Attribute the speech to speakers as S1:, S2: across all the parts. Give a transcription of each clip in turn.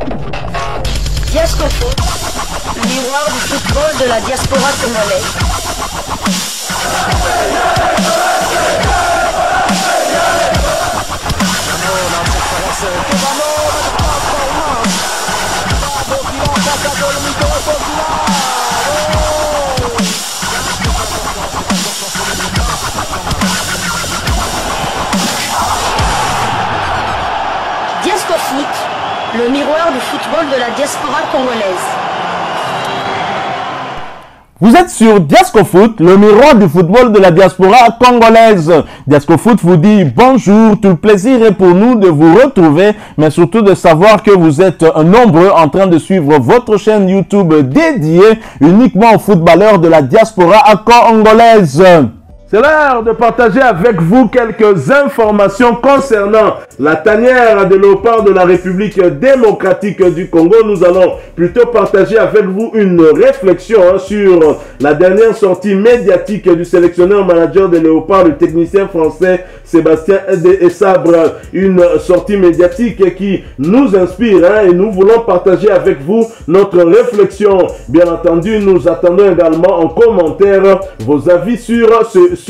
S1: Diasco Foot, miroir du football de la diaspora congolaise. Diasco Foot, le miroir du football de la diaspora congolaise.
S2: Vous êtes sur Diasco Foot, le miroir du football de la diaspora congolaise. Diasco Foot vous dit bonjour, tout le plaisir est pour nous de vous retrouver, mais surtout de savoir que vous êtes nombreux en train de suivre votre chaîne YouTube dédiée uniquement aux footballeurs de la diaspora congolaise. C'est l'heure de partager avec vous quelques informations concernant la tanière de léopard de la République démocratique du Congo. Nous allons plutôt partager avec vous une réflexion sur la dernière sortie médiatique du sélectionneur manager de léopard, le technicien français Sébastien Desabre. Une sortie médiatique qui nous inspire et nous voulons partager avec vous notre réflexion. Bien entendu, nous attendons également en commentaire vos avis sur ce sujet.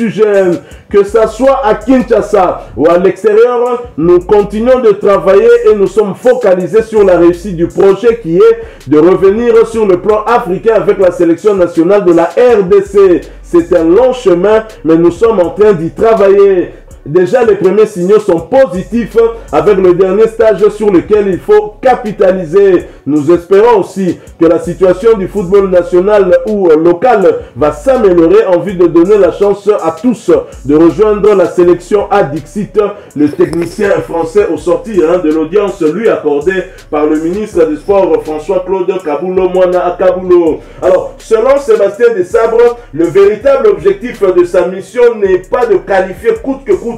S2: Que ça soit à Kinshasa ou à l'extérieur, nous continuons de travailler et nous sommes focalisés sur la réussite du projet qui est de revenir sur le plan africain avec la sélection nationale de la RDC. C'est un long chemin, mais nous sommes en train d'y travailler. Déjà, les premiers signaux sont positifs avec le dernier stage sur lequel il faut capitaliser. Nous espérons aussi que la situation du football national ou local va s'améliorer en vue de donner la chance à tous de rejoindre la sélection à Dixit, le technicien français au sortir de l'audience lui accordée par le ministre des Sports François-Claude Kabulo Mwana Akabulo. Alors, selon Sébastien Desabre, le véritable objectif de sa mission n'est pas de qualifier coûte que coûte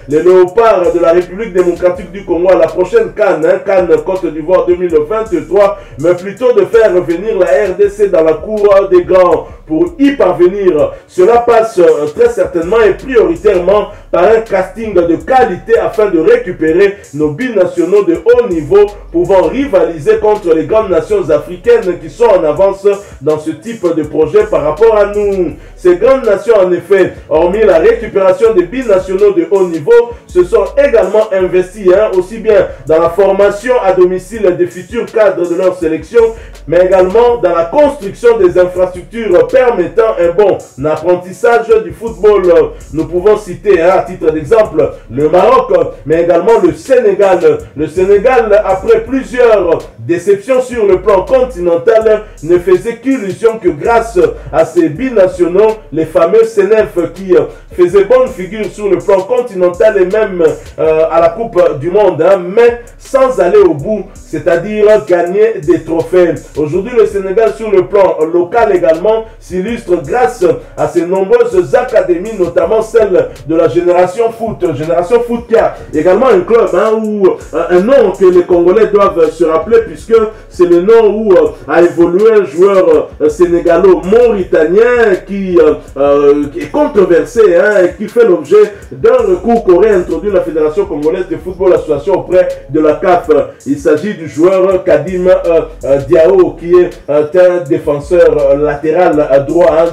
S2: les léopards de la République démocratique du Congo à la prochaine CAN, CAN Côte d'Ivoire 2023, mais plutôt de faire revenir la RDC dans la cour des grands. Pour y parvenir, cela passe très certainement et prioritairement par un casting de qualité afin de récupérer nos binationaux de haut niveau pouvant rivaliser contre les grandes nations africaines qui sont en avance dans ce type de projet par rapport à nous. Ces grandes nations, en effet, hormis la récupération des binationaux de haut niveau, se sont également investis aussi bien dans la formation à domicile des futurs cadres de leur sélection, mais également dans la construction des infrastructures permettant un bon apprentissage du football. Nous pouvons citer à titre d'exemple le Maroc, mais également le Sénégal. Le Sénégal, après plusieurs déceptions sur le plan continental, ne faisait qu'illusion que grâce à ces binationaux, les fameux CNF qui faisaient bonne figure sur le plan continental et même à la Coupe du Monde, mais sans aller au bout, c'est-à-dire gagner des trophées. Aujourd'hui, le Sénégal sur le plan local également s'illustre grâce à ces nombreuses académies, notamment celle de la Génération Foot. Génération Foot qui a également un club où un nom que les Congolais doivent se rappeler puisque c'est le nom où a évolué un joueur sénégalo-mauritanien qui est controversé et qui fait l'objet d'un recours qu'aurait introduit la Fédération Congolaise de Football Association auprès de la CAF. Il s'agit du joueur Kadim Diao qui est un défenseur latéral à droit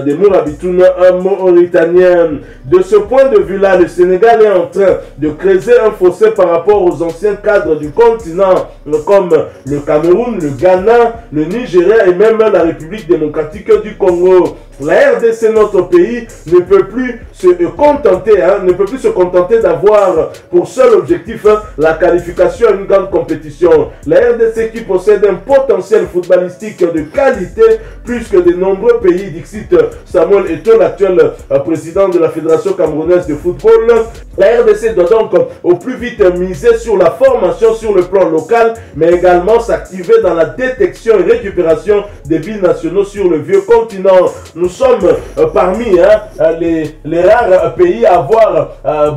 S2: des Mourabitoun mauritaniens. De ce point de vue-là, le Sénégal est en train de creuser un fossé par rapport aux anciens cadres du continent comme le Cameroun, le Ghana, le Nigeria et même la République démocratique du Congo. La RDC, notre pays, ne peut plus se contenter d'avoir pour seul objectif la qualification à une grande compétition. La RDC qui possède un potentiel footballistique de qualité plus que de nombreux pays, dixit Samuel Eto'o, l'actuel président de la Fédération camerounaise de football. La RDC doit donc au plus vite miser sur la formation sur le plan local, mais également s'activer dans la détection et récupération des binationaux sur le vieux continent. Nous sommes parmi les rares pays à avoir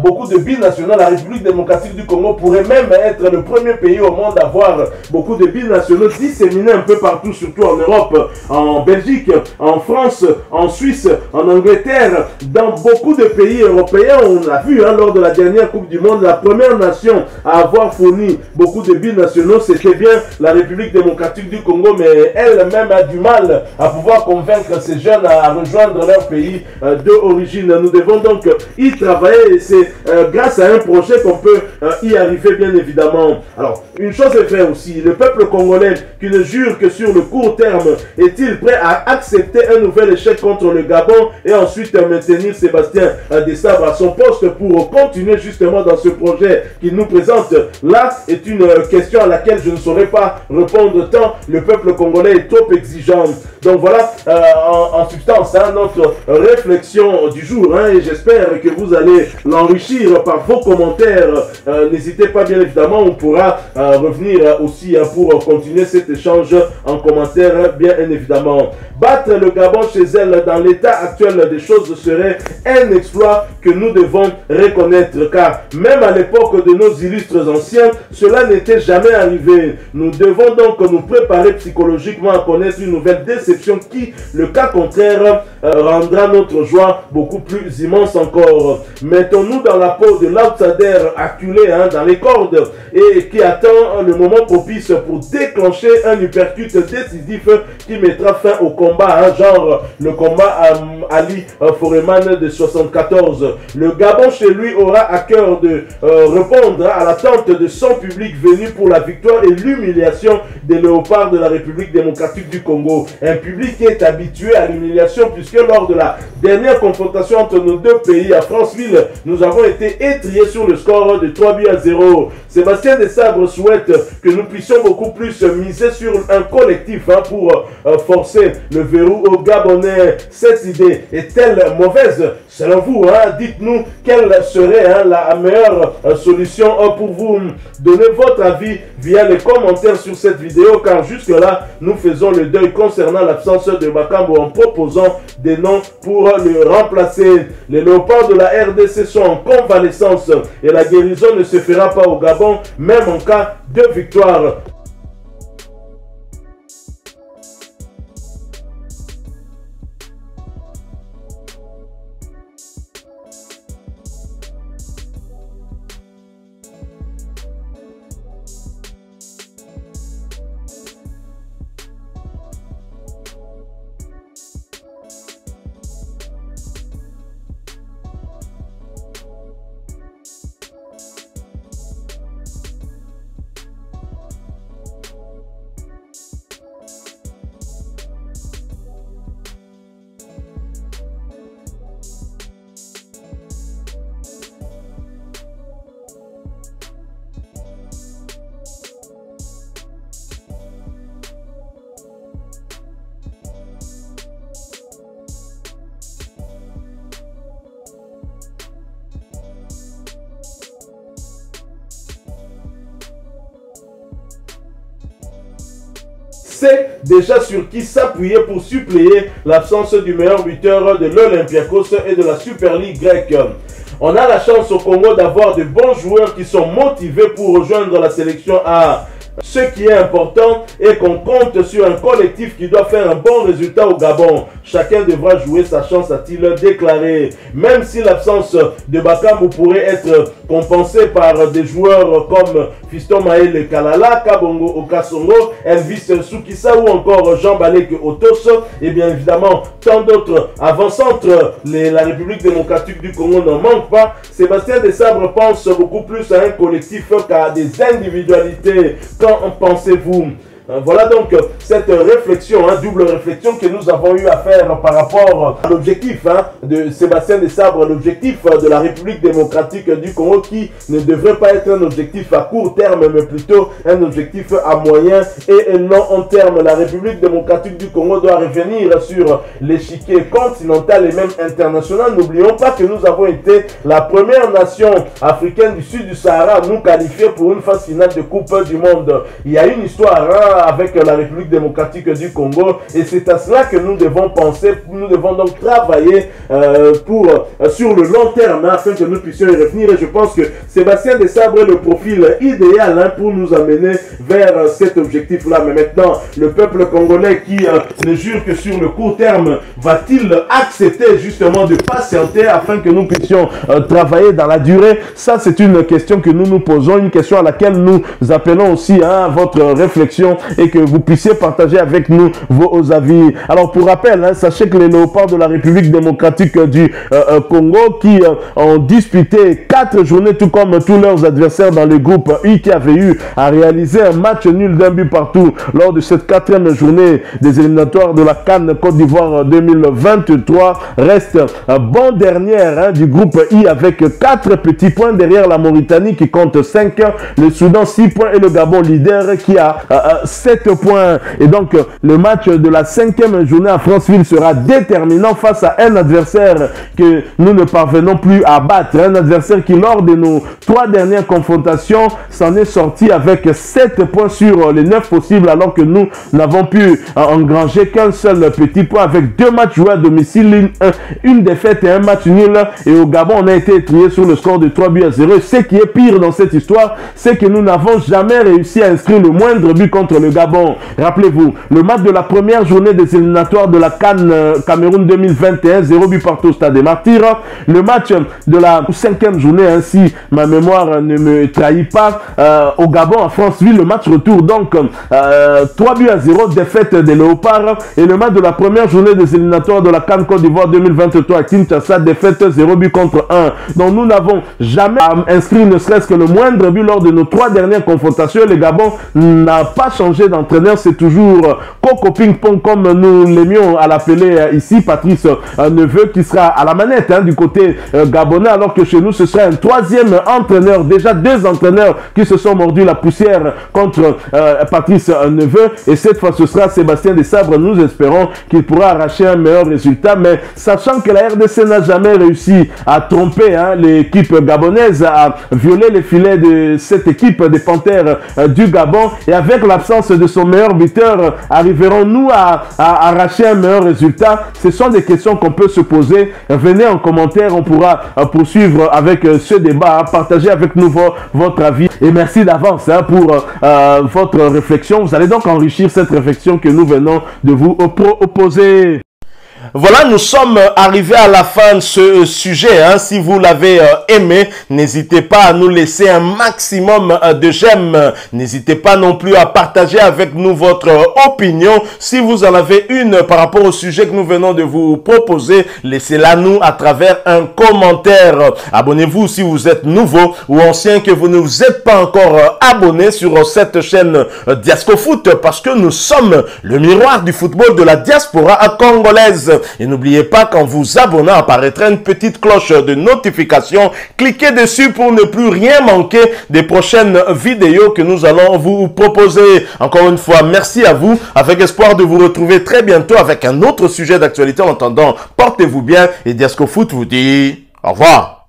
S2: beaucoup de binationaux. La République démocratique du Congo pourrait même être le premier pays au monde à avoir beaucoup de binationaux disséminés un peu partout, surtout en Europe, en Belgique, en France, en Suisse, en Angleterre, dans beaucoup de pays européens. On l'a vu lors de la dernière Coupe du Monde, la première nation à avoir fourni beaucoup de binationaux, c'était bien la République démocratique du Congo, mais elle-même a du mal à pouvoir convaincre ces jeunes à rejoindre leur pays d'origine. Nous devons donc y travailler et c'est grâce à un projet qu'on peut y arriver, bien évidemment. Alors, une chose est vraie aussi, le peuple congolais qui ne jure que sur le court terme est-il prêt à accepter un nouvel échec contre le Gabon et ensuite maintenir Sébastien Desabre à son poste pour continuer justement dans ce projet qu'il nous présente? Là est une question à laquelle je ne saurais pas répondre tant le peuple congolais est trop exigeant. Donc voilà en substance notre réflexion du jour et j'espère que vous allez l'enrichir par vos commentaires. N'hésitez pas, bien évidemment, on pourra revenir aussi pour continuer cet échange en commentaire, bien évidemment. Battre le Gabon chez elle dans l'état actuel des choses serait un exploit que nous devons reconnaître, car même à l'époque de nos illustres anciens, cela n'était jamais arrivé. Nous devons donc nous préparer psychologiquement à connaître une nouvelle déception qui, le cas contraire, rendra notre joie beaucoup plus immense encore. Mettons-nous dans la peau de l'outsider acculé dans les cordes et qui attend le moment propice pour déclencher un uppercut décisif qui mettra fin au combat, genre le combat Ali Foreman de 74. Le Gabon chez lui aura à cœur de répondre à l'attente de son public venu pour la victoire et l'humiliation des léopards de la République démocratique du Congo. Un public qui est habitué à l'humiliation puisque lors de la dernière confrontation entre nos deux pays à Franceville, nous avons été étriés sur le score de 3-0. Sébastien Desabre souhaite que nous puissions beaucoup plus miser sur un collectif pour forcer le verrou au Gabonais. Cette idée est-elle mauvaise selon vous? Dites-nous quelle serait la meilleure solution pour vous. Donnez votre avis via les commentaires sur cette vidéo, car jusque-là, nous faisons le deuil concernant l'absence de Bakambo en proposant des noms pour le remplacer. Les léopards de la RDC sont en convalescence et la guérison ne se fera pas au Gabon, même en cas de victoire. C'est déjà sur qui s'appuyer pour suppléer l'absence du meilleur buteur de l'Olympiakos et de la Super League grecque. On a la chance au Congo d'avoir de bons joueurs qui sont motivés pour rejoindre la sélection A. Ce qui est important est qu'on compte sur un collectif qui doit faire un bon résultat au Gabon. Chacun devra jouer sa chance, a-t-il déclaré. Même si l'absence de Bakambu pourrait être compensée par des joueurs comme Fiston Maël Kalala, Kabongo Okasongo, Elvis Soukissa ou encore Jean-Balek Otos, et bien évidemment tant d'autres avant-centres, la République démocratique du Congo n'en manque pas. Sébastien Desabre pense beaucoup plus à un collectif qu'à des individualités. Qu'en pensez-vous? Voilà donc cette réflexion, double réflexion que nous avons eu à faire par rapport à l'objectif de Sébastien Desabre, l'objectif de la République démocratique du Congo qui ne devrait pas être un objectif à court terme mais plutôt un objectif à moyen et long terme. La République démocratique du Congo doit revenir sur l'échiquier continental et même international. N'oublions pas que nous avons été la première nation africaine du sud du Sahara à nous qualifier pour une phase finale de Coupe du Monde. Il y a une histoire avec la République démocratique du Congo. Et c'est à cela que nous devons penser, nous devons donc travailler sur le long terme afin que nous puissions y revenir. Et je pense que Sébastien Desabre est le profil idéal pour nous amener vers cet objectif-là. Mais maintenant, le peuple congolais qui ne jure que sur le court terme, va-t-il accepter justement de patienter afin que nous puissions travailler dans la durée? Ça, c'est une question que nous nous posons, une question à laquelle nous appelons aussi votre réflexion et que vous puissiez partager avec nous vos avis. Alors, pour rappel, sachez que les Léopards de la République démocratique du Congo qui ont disputé 4 journées, tout comme tous leurs adversaires dans le groupe I, qui avait eu à réaliser un match nul d'un but partout lors de cette 4e journée des éliminatoires de la CAN Côte d'Ivoire 2023, reste bon dernière du groupe I avec 4 petits points derrière la Mauritanie qui compte 5, le Soudan 6 points et le Gabon leader qui a 7 points. Et donc le match de la 5e journée à Franceville sera déterminant face à un adversaire que nous ne parvenons plus à battre, un adversaire qui lors de nos 3 dernières confrontations s'en est sorti avec 7 points sur les 9 possibles, alors que nous n'avons pu engranger qu'un seul petit point avec 2 matchs joués à domicile, une défaite et un match nul. Et au Gabon, on a été étrié sur le score de 3-0. Ce qui est pire dans cette histoire, c'est que nous n'avons jamais réussi à inscrire le moindre but contre le Gabon. Rappelez-vous, le match de la première journée des éliminatoires de la CAN Cameroun 2021, 0 but partout au Stade des Martyrs. Le match de la 5e journée, ainsi ma mémoire ne me trahit pas, au Gabon, à Franceville, le match retour, donc 3-0, défaite des Léopards. Et le match de la première journée des éliminatoires de la CAN Côte d'Ivoire 2023 à Kinshasa, défaite 0 but contre 1. Donc nous n'avons jamais inscrit ne serait-ce que le moindre but lors de nos 3 dernières confrontations. Le Gabon n'a pas changé d'entraîneur, c'est toujours Coco Ping Pong comme nous l'aimions à l'appeler ici, Patrice Neveu, qui sera à la manette du côté gabonais, alors que chez nous ce sera un 3e entraîneur. Déjà 2 entraîneurs qui se sont mordus la poussière contre Patrice Neveu, et cette fois ce sera Sébastien Desabre. Nous espérons qu'il pourra arracher un meilleur résultat, mais sachant que la RDC n'a jamais réussi à tromper l'équipe gabonaise, à violer les filets de cette équipe des Panthères du Gabon, et avec l'absence de son meilleur buteur, arriverons-nous à arracher un meilleur résultat? Ce sont des questions qu'on peut se poser. Venez en commentaire, on pourra poursuivre avec ce débat, partager avec nous votre avis, et merci d'avance pour votre réflexion. Vous allez donc enrichir cette réflexion que nous venons de vous opposer. Voilà, nous sommes arrivés à la fin de ce sujet. Si vous l'avez aimé, n'hésitez pas à nous laisser un maximum de j'aime. N'hésitez pas non plus à partager avec nous votre opinion. Si vous en avez une par rapport au sujet que nous venons de vous proposer, laissez-la nous à travers un commentaire. Abonnez-vous si vous êtes nouveau ou ancien, que vous ne vous êtes pas encore abonné sur cette chaîne Diascofoot, parce que nous sommes le miroir du football de la diaspora congolaise. Et n'oubliez pas, qu'en vous abonnant, apparaîtra une petite cloche de notification. Cliquez dessus pour ne plus rien manquer des prochaines vidéos que nous allons vous proposer. Encore une fois, merci à vous, avec espoir de vous retrouver très bientôt avec un autre sujet d'actualité. En attendant, portez-vous bien, et Diascofoot vous dit au revoir.